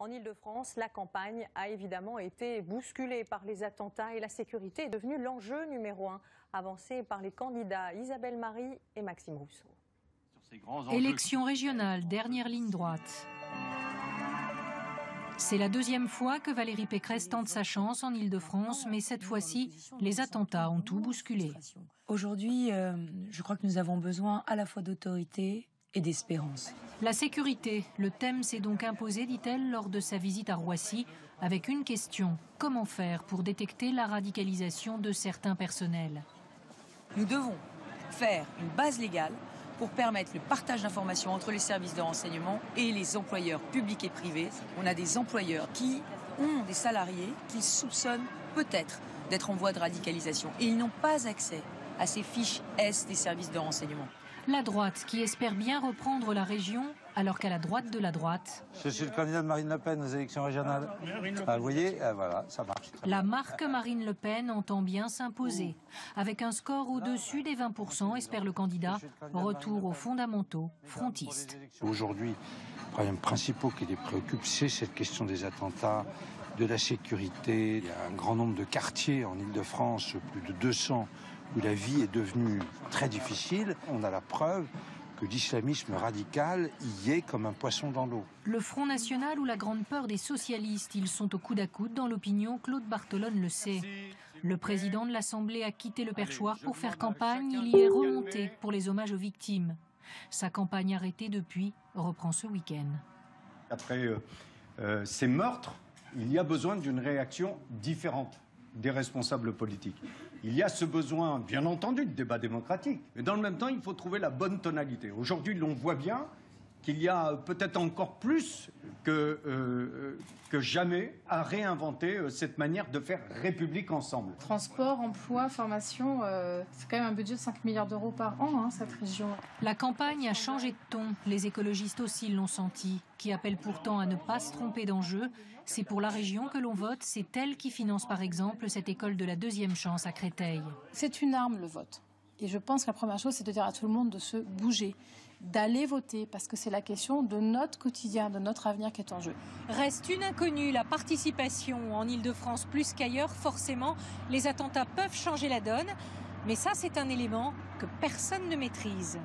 En Ile-de-France, la campagne a évidemment été bousculée par les attentats et la sécurité est devenue l'enjeu numéro 1, avancé par les candidats Isabelle Marie et Maxime Rousseau. Élection régionale, dernière ligne droite. C'est la deuxième fois que Valérie Pécresse tente sa chance en Ile-de-France, mais cette fois-ci, les attentats ont tout bousculé. Aujourd'hui, je crois que nous avons besoin à la fois d'autorité et d'espérance. La sécurité, le thème s'est donc imposé, dit-elle, lors de sa visite à Roissy, avec une question: comment faire pour détecter la radicalisation de certains personnels? Nous devons faire une base légale pour permettre le partage d'informations entre les services de renseignement et les employeurs publics et privés. On a des employeurs qui ont des salariés qu'ils soupçonnent peut-être d'être en voie de radicalisation et ils n'ont pas accès à ces fiches S des services de renseignement. La droite qui espère bien reprendre la région, alors qu'à la droite de la droite... Je suis le candidat de Marine Le Pen aux élections régionales. Vous voyez, voilà, ça marche. La marque Marine Le Pen entend bien s'imposer. Avec un score au-dessus des 20%, espère le candidat, retour aux fondamentaux frontistes. Aujourd'hui, les problèmes principaux qui les préoccupent, c'est cette question des attentats, de la sécurité. Il y a un grand nombre de quartiers en Ile-de-France, plus de 200, où la vie est devenue très difficile. On a la preuve que l'islamisme radical y est comme un poisson dans l'eau. Le Front National ou la grande peur des socialistes, ils sont au coude à coude dans l'opinion, Claude Barthelone le sait. Le président de l'Assemblée a quitté le perchoir pour faire campagne, il y est remonté pour les hommages aux victimes. Sa campagne arrêtée depuis reprend ce week-end. Après ces meurtres, il y a besoin d'une réaction différente des responsables politiques. Il y a ce besoin, bien entendu, de débat démocratique. Mais dans le même temps, il faut trouver la bonne tonalité. Aujourd'hui, l'on voit bien qu'il y a peut-être encore plus que jamais à réinventer cette manière de faire République ensemble. Transport, emploi, formation, c'est quand même un budget de 5 milliards d'euros par an, cette région. La campagne a changé de ton. Les écologistes aussi l'ont senti, qui appellent pourtant à ne pas se tromper d'enjeu. C'est pour la région que l'on vote, c'est elle qui finance par exemple cette école de la deuxième chance à Créteil. C'est une arme, le vote. Et je pense que la première chose, c'est de dire à tout le monde de se bouger, d'aller voter, parce que c'est la question de notre quotidien, de notre avenir qui est en jeu. Reste une inconnue, la participation en Ile-de-France plus qu'ailleurs. Forcément, les attentats peuvent changer la donne, mais ça, c'est un élément que personne ne maîtrise.